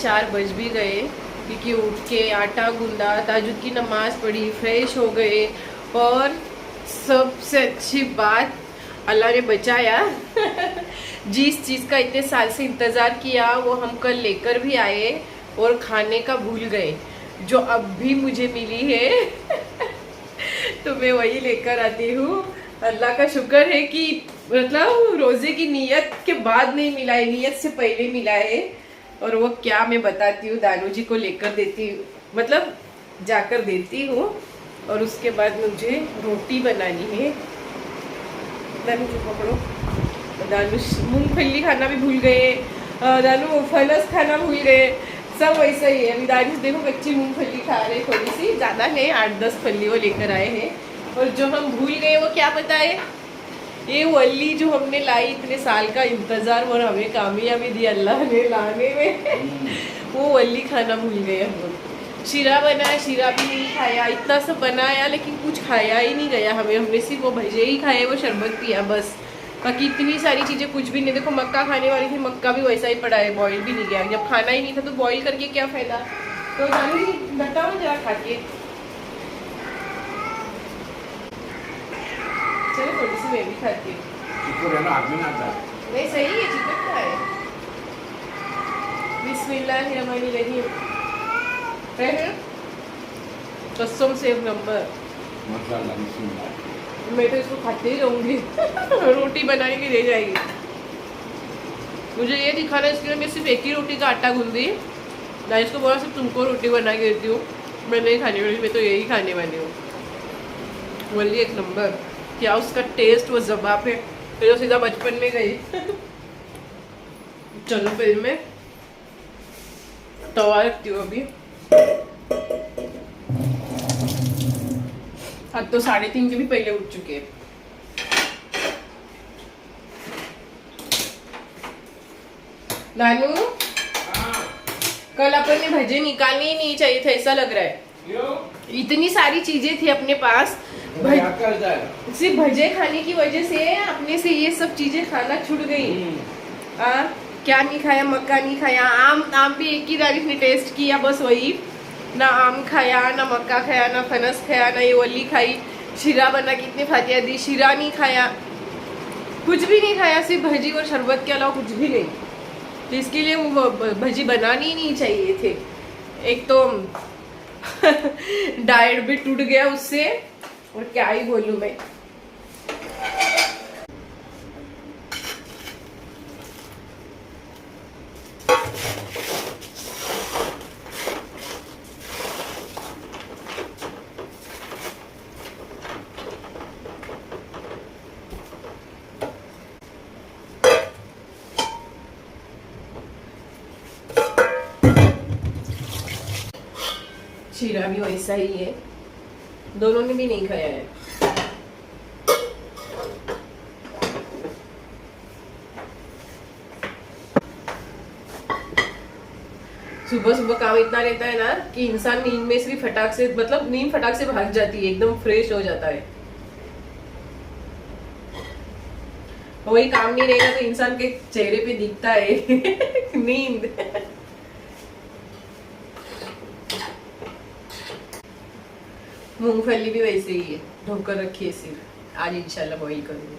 4 बज भी गए क्योंकि उठ के आटा गूंदा, ताजुद की नमाज पढ़ी, फ्रेश हो गए। और सबसे अच्छी बात, अल्लाह ने बचाया जिस चीज़ का इतने साल से इंतज़ार किया वो हम कल लेकर भी आए और खाने का भूल गए, जो अब भी मुझे मिली है तो मैं वही लेकर आती हूँ। अल्लाह का शुक्र है कि मतलब रोज़े की नियत के बाद नहीं मिला है, नियत से पहले मिला है। और वो क्या मैं बताती हूँ, दानू जी को लेकर देती हूँ, मतलब जाकर देती हूँ। और उसके बाद मुझे रोटी बनानी है। दानू जी पकड़ो। दानू मूंगफली खाना भी भूल गए, दानू फलस खाना भूल गए, सब वैसा ही है। अभी दानू देखो कच्ची मूंगफली खा रहे, थोड़ी सी, ज़्यादा नहीं, 8-10 फली वो लेकर आए हैं। और जो हम भूल गए वो क्या पता है, ये वल्ली जो हमने लाई, इतने साल का इंतजार और हमें कामयाबी दी अल्लाह ने लाने में वो वल्ली खाना भूल गए हम लोग। शीरा बनाया, शीरा भी नहीं खाया, इतना सब बनाया लेकिन कुछ खाया ही नहीं गया हमें। हमने सिर्फ वो भजे ही खाए, वो शरबत पिया बस। बाकी इतनी सारी चीज़ें कुछ भी नहीं। देखो मक्का खाने वाली थी, मक्का भी वैसा ही पड़ा है, बॉईल भी नहीं किया। जब खाना ही नहीं था तो बॉईल करके क्या फायदा। तो जानी बताओ जरा खा के, चलो थोड़ी सी मैं भी खाती हूँ। नहीं सही है, चिकन का है। बिस्मिल्लाहिर्रहमानिर्रहीम। कसम से एक नंबर। मैं तो इसको खाते ही रहूंगी रोटी बनाने की दे जाएगी। मुझे ये दिखाना है, इसके लिए मैं सिर्फ एक ही रोटी का आटा गूंद दी। मैं इसको बोला सिर्फ तुमको रोटी बना के देती हूँ, मैं नहीं खाने वाली, मैं तो यही खाने वाली हूँ। बोलिए एक नंबर, क्या उसका टेस्ट, वो जबाब है। फिर तो सीधा बचपन में गई चलो फिर मैं तवा रखती हूँ अभी। अब तो 3:30 के भी पहले उठ चुके हैं। नानू कल अपन ने भजे निकालने ही नहीं चाहिए थे, ऐसा लग रहा है। इतनी सारी चीजें थी अपने पास, सिर्फ भजे खाने की वजह से अपने से ये सब चीजें खाना छूट गई। क्या नहीं खाया, मक्का नहीं खाया, आम भी एक ही तारीफ ने टेस्ट किया, बस वही। ना आम खाया, ना मक्का खाया, ना फनस खाया, ना ये वली खाई। शीरा बना के इतने फातिया दी, शीरा नहीं खाया, कुछ भी नहीं खाया, सिर्फ भजी और शरबत के अलावा कुछ भी नहीं। तो इसके लिए वो भजी बनानी ही नहीं चाहिए थे। एक तो डाइट भी टूट गया उससे, और क्या ही बोलूं मैं। शीरा भी वैसा ही है, दोनों ने भी नहीं खाया है। सुबह सुबह काम इतना रहता है ना कि इंसान नींद में से भी फटाक से, मतलब नींद फटाक से भाग जाती है, एकदम फ्रेश हो जाता है। वही काम नहीं रहेगा तो इंसान के चेहरे पे दिखता है नींद। मूंगफली भी वैसे ही है, ढोकर रखी है, सिर्फ आज इंशाल्लाह बॉईल करूंगी।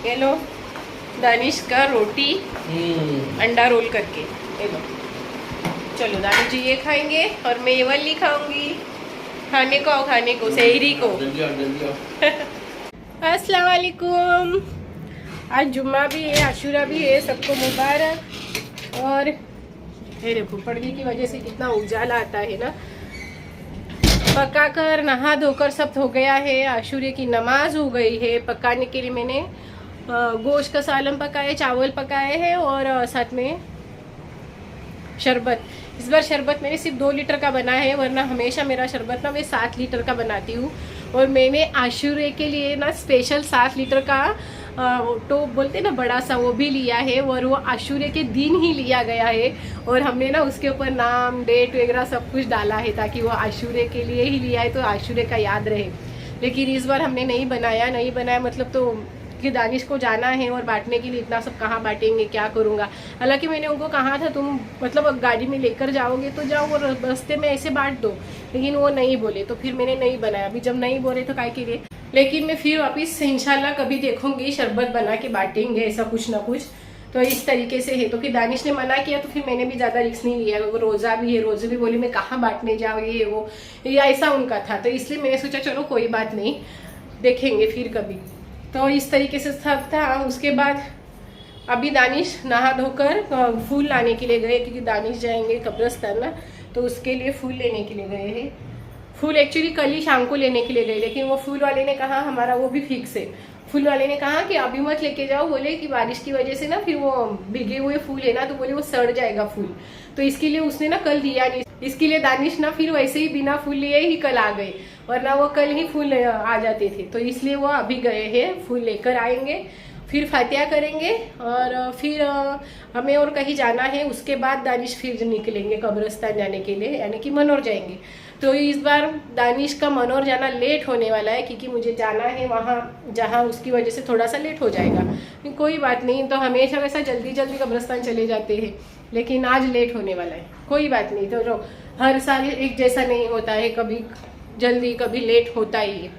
ये लो दानिश का रोटी अंडा रोल करके, ये लो। चलो दानिश जी ये खाएंगे और मैं ये वाली खाऊंगी। खाने को आओ, खाने को, सहरी को। अस्सलाम वालेकुम। आज जुम्मा भी है, आशूरा भी है, सबको मुबारक। और ये देखो पड़ने की वजह से कितना उजाला आता है ना। पकाकर नहा धोकर सब हो गया है, आशूरे की नमाज हो गई है। पकाने के लिए मैंने गोश्त का सालन पकाए, चावल पकाए हैं और साथ में शरबत। इस बार शरबत मैंने सिर्फ 2 लीटर का बना है, वरना हमेशा मेरा शरबत ना मैं 7 लीटर का बनाती हूँ। और मैंने आशुरे के लिए ना स्पेशल 7 लीटर का तो बोलते ना बड़ा सा वो भी लिया है, और वो आशुरे के दिन ही लिया गया है। और हमने ना उसके ऊपर नाम डेट वगैरह सब कुछ डाला है, ताकि वो आशुरे के लिए ही लिया है तो आशुरे का याद रहे। लेकिन इस बार हमने नहीं बनाया मतलब तो कि दानिश को जाना है और बांटने के लिए, इतना सब कहाँ बांटेंगे, क्या करूँगा। हालांकि मैंने उनको कहा था तुम मतलब गाड़ी में लेकर जाओगे तो जाओ और रास्ते में ऐसे बांट दो, लेकिन वो नहीं बोले, तो फिर मैंने नहीं बनाया। अभी जब नहीं बोले तो काय के लिए, लेकिन मैं फिर वापस इंशाल्लाह कभी देखूंगी शरबत बना के बांटेंगे ऐसा कुछ ना कुछ। तो इस तरीके से है। तो फिर दानिश ने मना किया तो फिर मैंने भी ज़्यादा रिस्क नहीं लिया। वो रोज़ा भी है, रोज़े भी बोली मैं कहाँ बांटने जाऊँ, ये वो या ऐसा उनका था। तो इसलिए मैंने सोचा चलो कोई बात नहीं, देखेंगे फिर कभी। तो इस तरीके से सब था। उसके बाद अभी दानिश नहा धोकर फूल लाने के लिए गए, क्योंकि दानिश जाएंगे कब्रस्तान ना, तो उसके लिए फूल लेने के लिए गए हैं। फूल एक्चुअली कल ही शाम को लेने के लिए गए, लेकिन वो फूल वाले ने कहा, हमारा वो भी फिक्स है, फूल वाले ने कहा कि अभी मत लेके जाओ, बोले कि बारिश की वजह से ना फिर वो भीगे हुए फूल है ना, तो बोले वो सड़ जाएगा फूल, तो इसके लिए उसने ना कल दिया नहीं। इसके लिए दानिश ना फिर वैसे ही बिना फूल लिए ही कल आ गए, वरना वो कल ही फूल आ जाते थे। तो इसलिए वो अभी गए हैं, फूल लेकर आएंगे, फिर फातिहा करेंगे और फिर हमें और कहीं जाना है। उसके बाद दानिश फिर निकलेंगे कब्रिस्तान जाने के लिए, यानी कि मनोर जाएंगे। तो इस बार दानिश का मनोर जाना लेट होने वाला है, क्योंकि मुझे जाना है वहाँ जहाँ उसकी वजह से थोड़ा सा लेट हो जाएगा। कोई बात नहीं, तो हमेशा वैसा जल्दी जल्दी कब्रिस्तान चले जाते हैं, लेकिन आज लेट होने वाला है, कोई बात नहीं। तो जो हर साल एक जैसा नहीं होता है, कभी जल्दी कभी लेट होता ही है।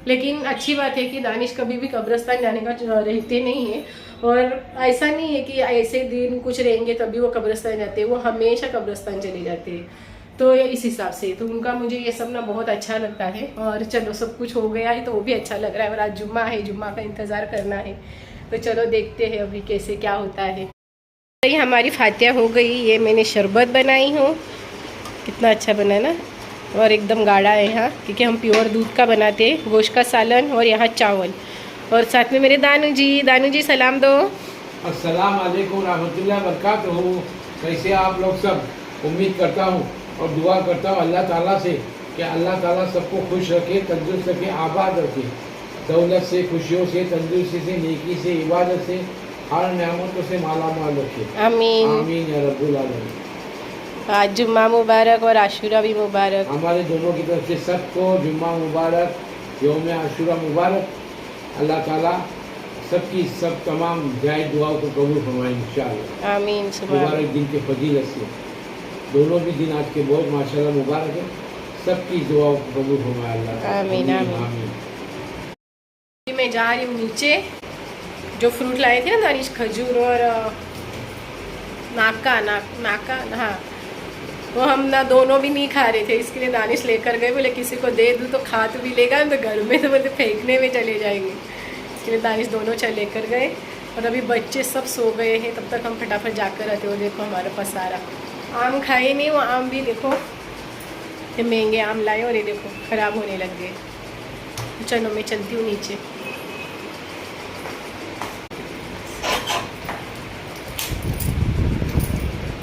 लेकिन अच्छी बात है कि दानिश कभी भी कब्रिस्तान जाने का रहते नहीं है, और ऐसा नहीं है कि ऐसे दिन कुछ रहेंगे तभी वो कब्रिस्तान जाते हैं, वो हमेशा कब्रिस्तान चले जाते हैं। तो इस हिसाब से तो उनका मुझे ये सब ना बहुत अच्छा लगता है। और चलो सब कुछ हो गया है तो वो भी अच्छा लग रहा है, और आज जुम्मा है, जुम्मा का इंतज़ार करना है। तो चलो देखते हैं अभी कैसे क्या होता है। ये हमारी फातिहा हो गई, ये मैंने शरबत बनाई हूँ, कितना अच्छा बना है ना, और एकदम गाढ़ा है यहाँ, क्योंकि हम प्योर दूध का बनाते हैं। गोश्त का सालन और यहाँ चावल, और साथ में मेरे दानू जी सलाम दो। अस्सलाम वालेकुम रहमतुल्लाह बरकातहू। कैसे आप लोग सब? उम्मीद करता हूँ और दुआ करता हूँ अल्लाह ताला से कि अल्लाह ताला सबको खुश रखे, तंदुरुस्त रखे, आबाद रखे, दौलत से, खुशियों से, तंदुरुस्ती से, नेकी से, इबादत से, हर नेमतों से माला माल रखे। आमीन आमीन या रब्बुल आलमीन। आज जुम्मा मुबारक और आशूरा भी मुबारक। हमारे दोनों की तरफ से सबको जुम्मा मुबारक, यौम आशूरा मुबारक। अल्लाह ताला सबकी सब तमाम जायज़ दुआओं को कबूल फरमाए इंशाअल्लाह। आमीन। मुबारक दिन के फजीलत से दोनों भी दिन आज के बहुत माशाल्लाह मुबारक है, सबकी दुआओं को कबूल फरमाए अल्लाह। आमीन आमीन। मैं जा रही हूँ नीचे, जो फ्रूट लाए थे ना दानिश, खजूर और नाका हाँ, वो हम ना दोनों भी नहीं खा रहे थे, इसके लिए दानिश लेकर गए। बोले किसी को दे दूँ तो खा तो भी लेगा, तो घर में तो बोलते फेंकने में चले जाएंगे, इसके लिए दानिश दोनों लेकर गए। और अभी बच्चे सब सो गए हैं, तब तक हम फटाफट जाकर आते। वो देखो हमारे पास सारा आम खाए नहीं, वो आम भी देखो ये महंगे आम लाए, और ये देखो ख़राब होने लग गए। चलो मैं चलती हूँ नीचे।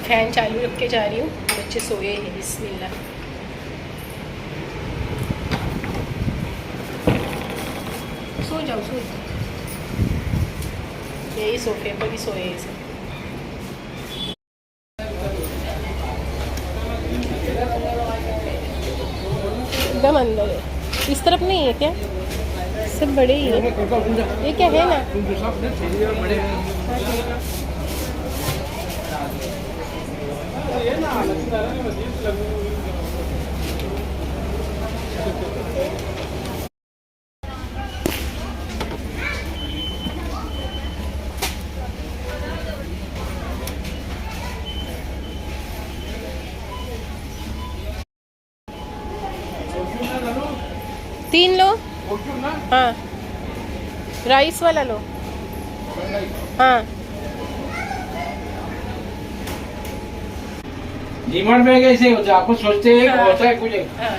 फैन चालू रख के जा रही हूँ, बच्चे सोए हैं। बिस्मिल्लाह। सो जाओ यही सोफे पर भी सोए हैं सब। एकदम अंदर है, इस तरफ नहीं है क्या? सब बड़े ही है, ये क्या है ना। 3 लो। हाँ, राइस वाला लो। हाँ, डीमार्ट में कैसे होता है? आपको सोचते हैं हाँ, होता है कुछ। हाँ।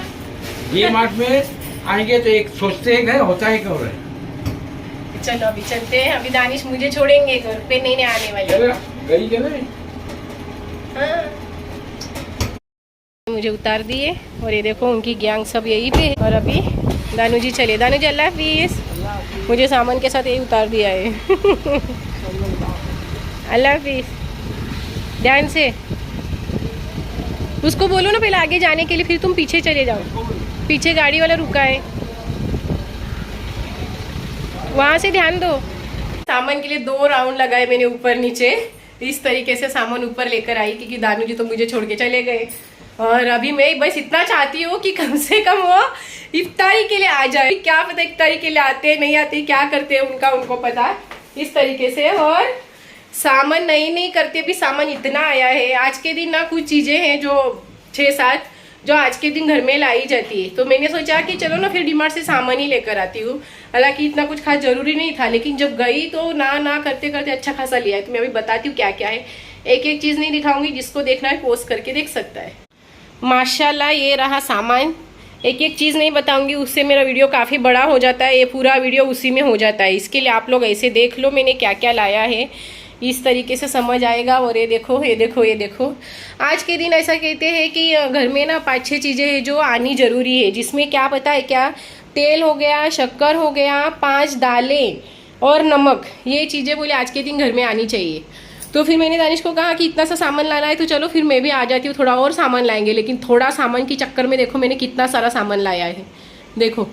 डीमार्ट में आएंगे तो एक सोचते हैं होता है क्या हो रहा है। चलो अभी चलते हैं। अभी दानिश मुझे छोड़ेंगे, घर पे नहीं आने वाले। गई चले। हाँ, मुझे उतार दिए और ये देखो उनकी गैंग सब यहीं पे है। और अभी दानू जी चले, दानू जी अल्लाह हाफिज़। मुझे सामान के साथ यही उतार दिया है। अल्लाह हाफिज़, ध्यान से। उसको बोलो ना पहले आगे जाने के लिए, फिर तुम पीछे चले जाओ। पीछे गाड़ी वाला रुका है, वहाँ से ध्यान दो। सामान के लिए 2 राउंड लगाए मैंने ऊपर नीचे। इस तरीके से सामान ऊपर लेकर आई क्योंकि दानू जी तो मुझे छोड़ के चले गए। और अभी मैं बस इतना चाहती हूँ कि कम से कम वो इफ्तारी के लिए आ जाए। क्या पता इफ्तारी के लिए आते नहीं आते, क्या करते हैं उनको पता। इस तरीके से और सामान नहीं करते, भी सामान इतना आया है। आज के दिन ना कुछ चीज़ें हैं जो 6-7 जो आज के दिन घर में लाई जाती है, तो मैंने सोचा कि चलो ना फिर डीमार्ट से सामान ही लेकर आती हूँ। हालांकि इतना कुछ खास जरूरी नहीं था, लेकिन जब गई तो ना करते करते अच्छा खासा लिया है। तो मैं अभी बताती हूँ क्या क्या है। एक चीज़ नहीं दिखाऊंगी, जिसको देखना है पोस्ट करके देख सकता है। माशाल्लाह ये रहा सामान। एक चीज़ नहीं बताऊंगी, उससे मेरा वीडियो काफ़ी बड़ा हो जाता है। ये पूरा वीडियो उसी में हो जाता है। इसके लिए आप लोग ऐसे देख लो मैंने क्या क्या लाया है, इस तरीके से समझ आएगा। और ये देखो ये देखो ये देखो, आज के दिन ऐसा कहते हैं कि घर में ना 5-6 चीज़ें हैं जो आनी ज़रूरी है, जिसमें क्या पता है क्या, तेल हो गया, शक्कर हो गया, 5 दालें और नमक। ये चीज़ें बोले आज के दिन घर में आनी चाहिए। तो फिर मैंने दानिश को कहा कि इतना सा सामान लाना है तो चलो फिर मैं भी आ जाती हूँ, थोड़ा और सामान लाएंगे। लेकिन थोड़ा सामान के चक्कर में देखो मैंने कितना सारा सामान लाया है। देखो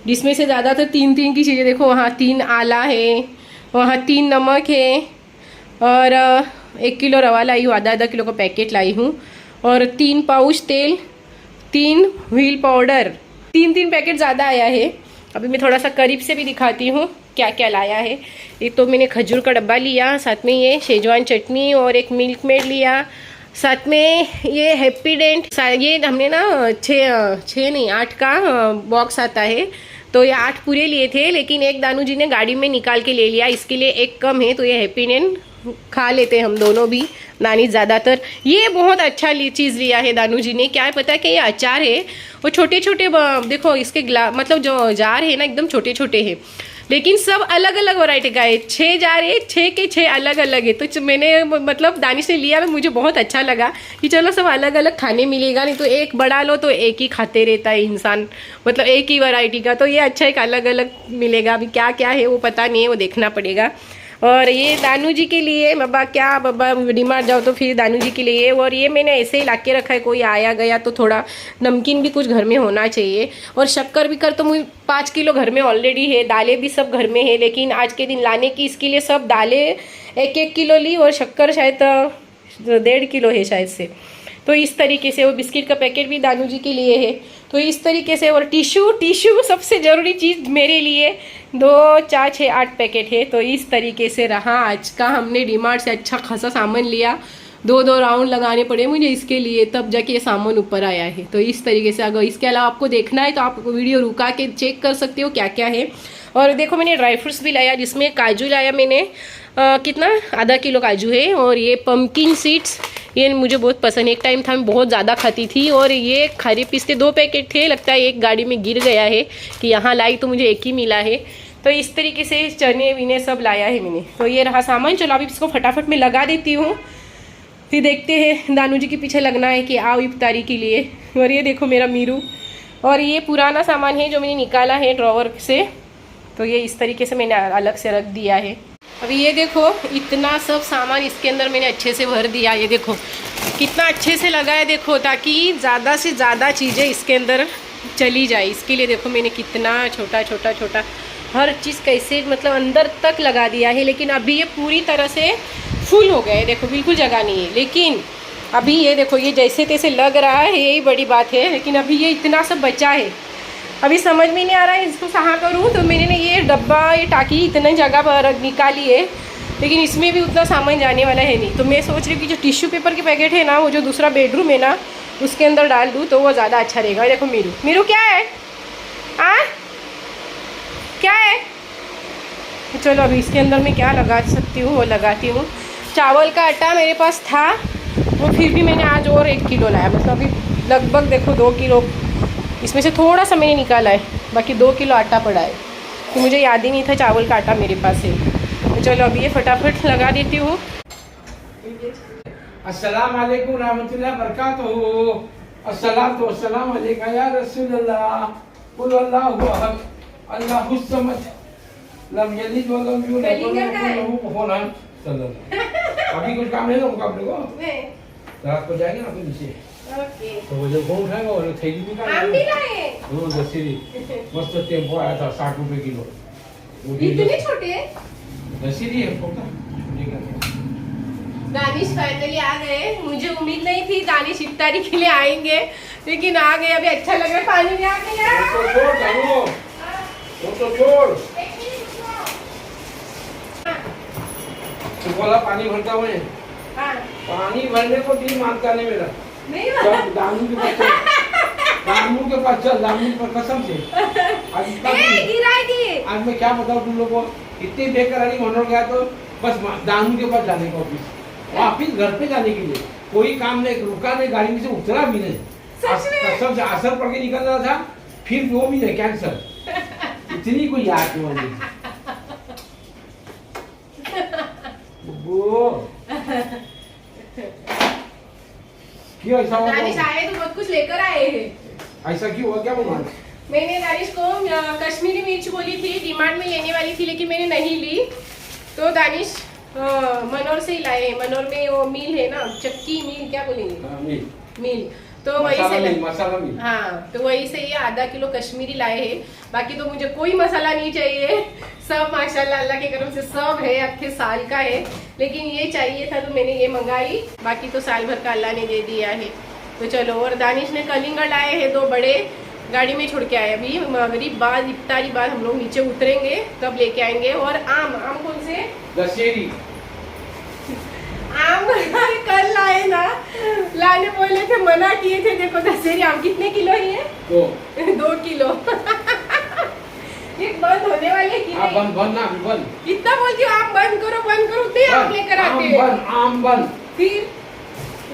जिसमें से ज़्यादातर 3 की चीज़ें। देखो वहाँ 3 आला है, वहाँ 3 नमक है, और 1 किलो रवा लाई हूँ, आधा किलो का पैकेट लाई हूँ, और 3 पाउच तेल, 3 व्हील पाउडर, 3 पैकेट ज़्यादा आया है। अभी मैं थोड़ा सा करीब से भी दिखाती हूँ क्या क्या लाया है। एक तो मैंने खजूर का डब्बा लिया, साथ में ये शेजवान चटनी और एक मिल्क मेड लिया, साथ में ये हैप्पीडेंट। ये हमने ना 6 नहीं 8 का बॉक्स आता है, तो ये 8 पूरे लिए थे, लेकिन एक दानू जी ने गाड़ी में निकाल के ले लिया, इसके लिए एक कम है। तो ये हैप्पीडेंट खा लेते हैं हम दोनों भी, दानिश ज़्यादातर। ये बहुत अच्छा चीज़ लिया है दानू जी ने। क्या है पता है कि ये अचार है, वो छोटे छोटे देखो इसके मतलब जो जार है ना एकदम छोटे छोटे हैं, लेकिन सब अलग अलग वैरायटी का है। 6 जार है, 6 के 6 अलग अलग है। तो मैंने मतलब दानिश ने लिया, मुझे बहुत अच्छा लगा कि चलो सब अलग अलग खाने मिलेगा, नहीं तो एक बड़ा लो तो एक ही खाते रहता है इंसान, मतलब एक ही वैरायटी का। तो ये अच्छा एक अलग अलग मिलेगा। अभी क्या क्या है वो पता नहीं है, वो देखना पड़ेगा। और ये दानू जी के लिए बाबा डीमार्ट जाओ तो फिर दानू जी के लिए। और ये मैंने ऐसे ही ला के रखा है, कोई आया गया तो थोड़ा नमकीन भी कुछ घर में होना चाहिए। और शक्कर भी कर तो मुझे 5 किलो घर में ऑलरेडी है, दालें भी सब घर में है, लेकिन आज के दिन लाने की इसके लिए सब दालें 1-1 किलो ली, और शक्कर शायद 1.5 किलो है शायद से। तो इस तरीके से वो बिस्किट का पैकेट भी दानू जी के लिए है। तो इस तरीके से, और टिश्यू सबसे ज़रूरी चीज़ मेरे लिए, 2, 4, 6, 8 पैकेट है। तो इस तरीके से रहा आज का, हमने डीमार्ट से अच्छा खासा सामान लिया। 2 राउंड लगाने पड़े मुझे इसके लिए, तब जाके ये सामान ऊपर आया है। तो इस तरीके से अगर इसके अलावा आपको देखना है तो आप वीडियो रुका के चेक कर सकते हो क्या क्या है। और देखो मैंने ड्राई फ्रूट्स भी लाया, जिसमें काजू लाया मैंने, कितना आधा किलो काजू है। और ये पम्पकिन सीड्स, ये मुझे बहुत पसंद है, एक टाइम था मैं बहुत ज़्यादा खाती थी। और ये खारे पिस्ते 2 पैकेट थे, लगता है एक गाड़ी में गिर गया है कि यहाँ लाई तो मुझे एक ही मिला है। तो इस तरीके से चने विने सब लाया है मैंने। तो ये रहा सामान। चलो अभी इसको फटाफट में लगा देती हूँ, फिर देखते हैं। दानू जी के पीछे लगना है कि आओ इफ्तारी के लिए। और ये देखो मेरा मीरू, और ये पुराना सामान है जो मैंने निकाला है ड्रॉवर से, तो ये इस तरीके से मैंने अलग से रख दिया है। अभी ये देखो इतना सब सामान इसके अंदर मैंने अच्छे से भर दिया। ये देखो कितना अच्छे से लगा है, देखो, ताकि ज़्यादा से ज़्यादा चीज़ें इसके अंदर चली जाए। इसके लिए देखो मैंने कितना छोटा छोटा छोटा हर चीज़ कैसे मतलब अंदर तक लगा दिया है। लेकिन अभी ये पूरी तरह से फुल हो गया है, देखो बिल्कुल जगह नहीं है। लेकिन अभी ये देखो ये जैसे तैसे लग रहा है, यही बड़ी बात है। लेकिन अभी ये इतना सब बचा है, अभी समझ में नहीं आ रहा है इसको कहाँ करूँ। तो मैंने ये डब्बा, ये टाकी इतने जगह पर निकाली है, लेकिन इसमें भी उतना सामान जाने वाला है नहीं। तो मैं सोच रही हूँ कि जो टिश्यू पेपर के पैकेट है ना, वो जो दूसरा बेडरूम है ना, उसके अंदर डाल दूँ तो वो ज़्यादा अच्छा रहेगा। देखो मीरू क्या है, क्या है। चलो अभी इसके अंदर मैं क्या लगा सकती हूँ वो लगाती हूँ। चावल का आटा मेरे पास था, वो फिर भी मैंने आज और 1 किलो लाया, मतलब अभी लगभग देखो 2 किलो, इसमें से थोड़ा सा मैंने निकाला है, बाकी 2 किलो आटा पड़ा है। तो मुझे याद ही नहीं था चावल का आटा मेरे पास है। तो चलो अभी ये फटाफट लगा देती हूँ। अस्सलाम वालेकुम रहमतुल्लाह बरकातहू। अस्सलातु वस्सलाम अलैका या रसूलल्लाह, कुल अल्लाहु अहद, अल्लाहुस समद, लम यलिद व लम यूलद व लम यकुन लहू कुफुवन अहद। सल्लल्लाहु। अभी कुछ काम नहीं ना होगा अपने को? नहीं। रात को जाएंगे ना अपने नीचे। ओके। तो वो जो कौन खाएगा वो थैली भी का। आम भी लाए। वो दशहरी मस्त टेम्पो आया था 60 रुपए किलो। इतने छोटे? दशहरी है पोता। दानिश फाइनली आ गए। मुझे उम्मीद नहीं थी दानिश इफ्तारी के लिए आएंगे, लेकिन आ गए। अभी अच्छा लग रहा है। पानी में आ गया। वो तो छोड़ जानो। वो तो छोड़। बोला पानी भरता हुए। हाँ। पानी भरने को दिल मानता नहीं मेरा। नहीं चल दानू के पास चल। दानू के पास चल। दानू पर कसम से। आज मैं क्या बताऊँ तुम लोगों को, इतनी बेकरारी मनोर गया तो बस दानू के पास जाने का ऑफिस, वापिस घर पे जाने के लिए कोई काम नहीं, रुका नहीं, गाड़ी में से उतरा भी नहीं। कसम से असर पड़ के निकल रहा था, फिर वो भी नहीं, कैंसर। इतनी कोई याद नहीं। वो क्यों ऐसा हुआ? दानिश आए तो बहुत कुछ लेकर आए हैं। ऐसा क्यों हुआ? क्या बोला? मैंने दानिश को कश्मीरी मिर्च बोली थी, डिमांड में लेने वाली थी, लेकिन मैंने नहीं ली। तो दानिश मनोर से ही लाए हैं। मनोर में वो मिल है ना, चक्की मिल क्या बोलेंगे, मिल। तो वही से मसाला मिल। हाँ, तो वही से ये आधा किलो कश्मीरी लाए हैं। बाकी तो मुझे कोई मसाला नहीं चाहिए, सब माशाल्लाह अल्लाह के करम से सब है, अक्खे साल का है। लेकिन ये चाहिए था तो मैंने ये मंगाई, बाकी तो साल भर का अल्लाह ने दे दिया है। तो चलो। और दानिश ने कलिंगड़ लाए हैं 2 बड़े, गाड़ी में छोड़ के आए। अभी मगरिब बाद, इफ्तारी बाद हम लोग नीचे उतरेंगे तब लेके आएंगे। और आम कौन से? दशहरी आम कल लाए ना, लाने बोले थे, मना किए थे। देखो दशहरी आम कितने किलो ही है? 2 किलो। एक बंद होने वाले की नहीं? बंद। कितना बोलती हो आप? बंद करो उतने आम लेकर आते हैं। आम बंद। फिर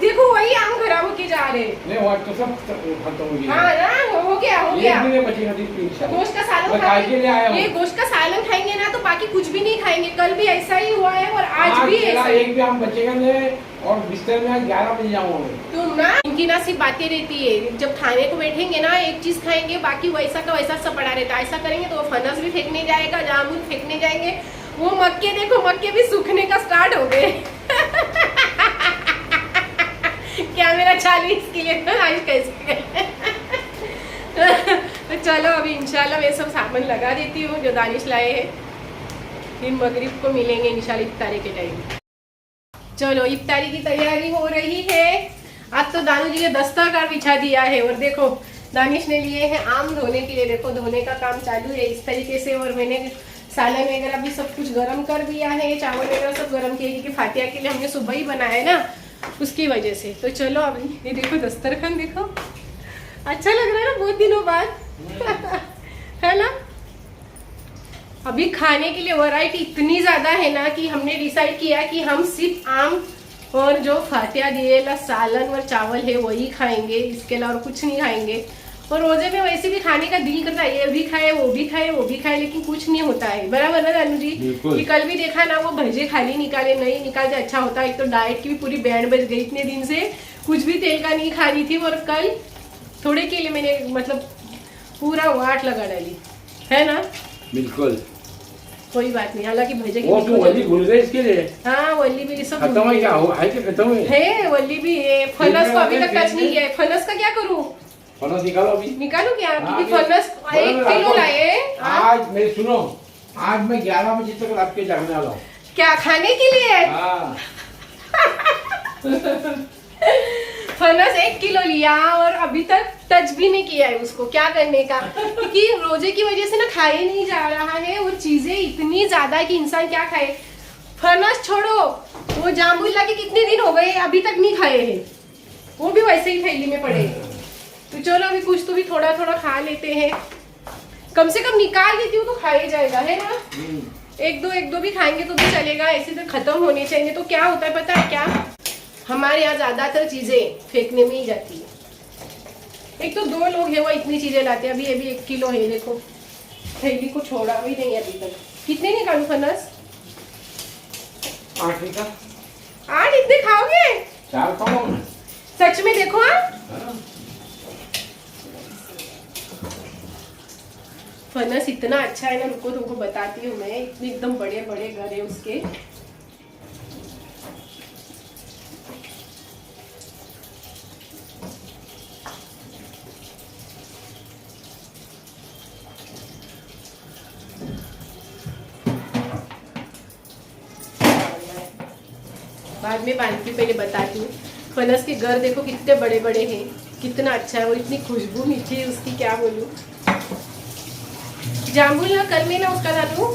देखो वही आम खराब होके जा रहे हैं। नहीं वो तो सब खत्म हो गया। हाँ ना, हो गया। गोश्त का सालन खाएंगे। ये गोश्त का सालन खाएंगे ना तो बाकी कुछ भी नहीं खाएंगे। कल भी ऐसा ही हुआ है और आज भी ऐसा। एक भी आम बचेगा नहीं। और बिस्तर में 11 बजे जाऊंगा। तुम ना, इनकी ना सिर्फ बातें रहती है। जब खाने को बैठेंगे ना, एक चीज खाएंगे, बाकी वैसा का वैसा सब पड़ा रहता है। ऐसा करेंगे तो वो फनस भी फेंकने जाएगा, जामुन फेंकने जाएंगे। वो मक्के देखो, मक्के भी सूखने का स्टार्ट हो गए। क्या मेरा चालू इसके लिए आज कैसे? तो चलो अभी इंशाल्लाह मैं सब सामान लगा देती हूँ जो दानिश लाए हैं। फिर मगरिब को मिलेंगे इंशाल्लाह इफ्तारी के टाइम। चलो इफ्तारी की तैयारी हो रही है। आज तो दानू जी ने दस्तरखान बिछा दिया है। और देखो दानिश ने लिए हैं आम धोने के लिए। देखो धोने का काम चालू है इस तरीके से। और मैंने सालन वगैरह भी सब कुछ गर्म कर दिया है, चावल वगैरह सब गर्म किए, क्योंकि फातिया के लिए हमने सुबह ही बनाया है ना, उसकी वजह से। तो चलो अभी ये देखो दस्तरखान, देखो अच्छा लग रहा है ना बहुत दिनों बाद। है ना? अभी खाने के लिए वैरायटी इतनी ज्यादा है ना कि हमने डिसाइड किया कि हम सिर्फ आम और जो फातिया दिए सालन और चावल है वही खाएंगे, इसके अलावा और कुछ नहीं खाएंगे। और रोजे में वैसे भी खाने का दिल करता है, ये भी खाए वो भी खाए वो भी खाए, लेकिन कुछ नहीं होता है। बराबर ना दानू जी? कि कल भी देखा ना, वो भजे खाली निकाले, नहीं निकालते अच्छा होता। एक तो डाइट की भी पूरी बैंड बज गई। इतने दिन से कुछ भी तेल का नहीं खा रही थी, और कल थोड़े के लिए मैंने मतलब पूरा वाट लगा डाली, है ना? बिल्कुल कोई बात नहीं। हालांकि भजे की वल्ली भूल गए इसके लिए। हाँ वल्ली भी सब खत्म है। क्या हो है कि खत्म है? वल्ली भी है। फनस को अभी तक टच नहीं किया है। फनस का क्या करूँ? फनस निकालो अभी। निकालू क्या? क्योंकि फनस 1 किलो लाए आज। मेरी सुनो, आज मैं 11 बजे तक रात के जागने वाला हूँ। क्या खाने के लिए? फनस 1 किलो लिया और अभी तक टच भी नहीं किया है उसको। क्या करने का? क्योंकि रोजे की वजह से ना खाए नहीं जा रहा है, और चीजें इतनी ज्यादा है कि इंसान क्या खाए। फनस छोड़ो, वो जामुन लाके कितने दिन हो गए अभी तक नहीं खाए हैं, वो भी वैसे ही थैली में पड़े। तो चलो अभी कुछ तो भी थोड़ा थोड़ा खा लेते हैं। कम से कम निकाल देती हूँ तो खाया जाएगा, है ना? एक दो भी खाएंगे तो भी चलेगा, ऐसे तो खत्म होने चाहिए। तो क्या होता है पता है क्या, हमारे यहाँ ज्यादातर चीजें फेंकने में ही जाती है। एक तो 2 लोग हैं वो इतनी चीजें लाते हैं। अभी ये भी 1 किलो है, देखो थैली को छोड़ा भी नहीं अभी तक। कितने निकालू फनस? 8 निकाल। 8 इतने खाओगे? 4 खाओ। सच में देखो। हाँ फनस इतना अच्छा है ना, रुको तुमको बताती हूँ मैं। इतने एकदम बड़े बड़े घर है उसके। बाद में बांधती, पहले बताती हूँ। फनस के घर देखो कितने बड़े बड़े हैं, कितना अच्छा है। और इतनी खुशबू मीठी है उसकी, क्या बोलूँ। जामुन ना कल में ना उसका डालूं,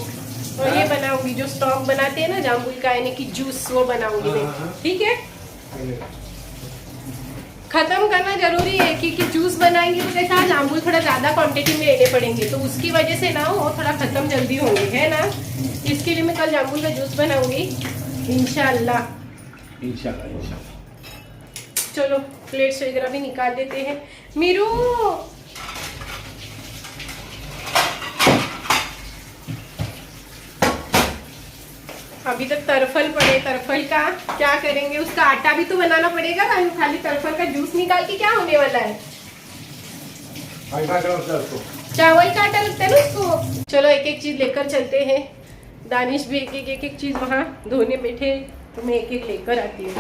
और ये बनाऊंगी जो स्टॉक बनाते हैं ना जामुन का, यानी कि जूस, वो बनाऊंगी मैं। ठीक है, खत्म करना जरूरी है क्योंकि जूस बनाएंगे तो कैसा जामुन थोड़ा ज्यादा क्वांटिटी में लेने पड़ेंगे, तो उसकी वजह से ना वो थोड़ा खत्म जल्दी होंगे, है ना। इसके लिए मैं कल जामुन का जूस बनाऊंगी इंशाल्लाह। चलो प्लेट्स वगैरह भी निकाल देते हैं। मीरू अभी तक तरफल पड़े, तरफल का क्या करेंगे, उसका आटा भी तो बनाना पड़ेगा ना, खाली तरफल का जूस निकाल के क्या होने वाला है। चावल का आटा लगता है ना उसको। चलो एक एक चीज लेकर चलते हैं। दानिश भी एक एक चीज वहाँ धोने बैठे, तो मैं एक एक लेकर आती हूँ।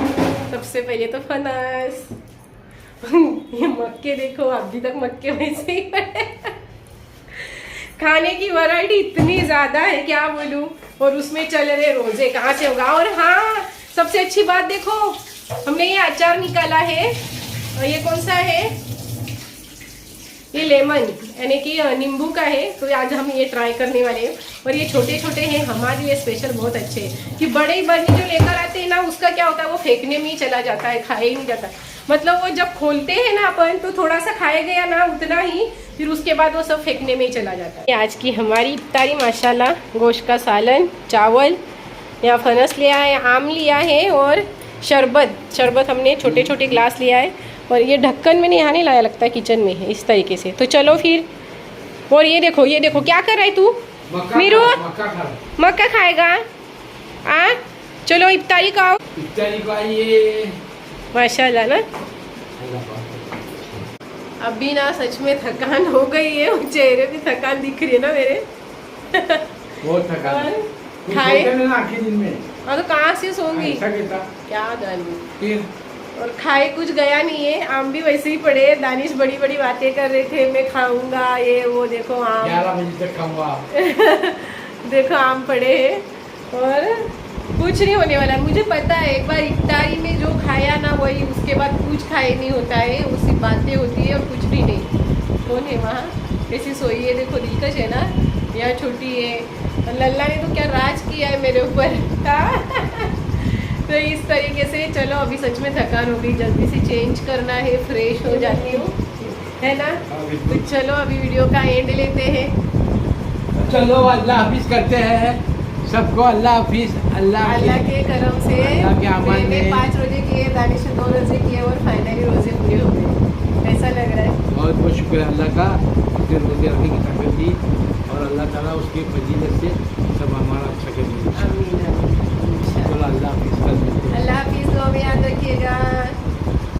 सबसे पहले तो फनस ये मक्के देखो, अभी तक मक्के वैसे ही पड़े। खाने की वैरायटी इतनी ज्यादा है, क्या बोलूं। और उसमें चल रहे रोजे कहाँ से होगा। और हाँ, सबसे अच्छी बात देखो, हमने ये अचार निकाला है, और ये कौन सा है, ये लेमन यानी कि नींबू का है। तो आज हम ये ट्राई करने वाले हैं। और ये छोटे छोटे हैं, हमारे लिए स्पेशल बहुत अच्छे हैं। कि बड़े बर्नी जो लेकर आते हैं ना, उसका क्या होता है, वो फेंकने में ही चला जाता है, खाया ही नहीं जाता। मतलब वो जब खोलते हैं ना अपन, तो थोड़ा सा खाया गया ना उतना ही, फिर उसके बाद वो सब फेंकने में ही चला जाता है। आज की हमारी इफ्तारी माशाल्लाह, गोश्त का सालन, चावल, या फनस लिया है, आम लिया है, और शरबत हमने छोटे छोटे ग्लास लिया है। और ये ढक्कन में यहाँ नहीं लाया, लगता है किचन में है, इस तरीके से। तो चलो फिर। और ये देखो क्या कर रहा है तू मीरू, मक्का खाएगा। चलो इफ्तारी का आइए माशाल्लाह ना। अभी ना सच में थकान हो गई है, और चेहरे भी थकान दिख रही है ना मेरे। बहुत थकान खाए दिन में। तो कहाँ से सोंगी, क्या जानी। और खाए कुछ गया नहीं है। आम भी वैसे ही पड़े। दानिश बड़ी बड़ी बातें कर रहे थे, मैं खाऊंगा ये वो। देखो आम 11 बजे तक खाऊंगा। देखो आम पड़े हैं, और कुछ नहीं होने वाला। मुझे पता है, एक बार इफ्तारी में जो खाया ना, वही उसके बाद कुछ खाए नहीं होता है, उसी बातें होती है और कुछ भी नहीं। कौन है वहाँ, कैसी सोई है, देखो दिलकश है ना, यहाँ छोटी है। लल्ला ने तो क्या राज किया है मेरे ऊपर। तो इस तरीके से चलो, अभी सच में थकान हो गई, जल्दी से चेंज करना है, फ्रेश हो जाती हूँ, है ना। तो चलो अभी वीडियो का एंड लेते हैं। चलो अल्लाह हाफिज करते हैं सबको। अल्लाह हाफिज। अल्लाह के करम से मैंने 5 रोजे किए, दानिश ने 2 रोजे किए, और फाइनली रोजे पूरे हो गए। ऐसा लग रहा है। बहुत बहुत शुक्र है अल्लाह का, उसके रोजे रखने की ताकत दी, और अल्लाह ताला उसकी फजीलत से सब हमारा अच्छा कर दिया। आमीन। चलो अल्लाह हाफिज कर देते हैं। अल्लाह हाफिज, दुआ में याद रखिएगा।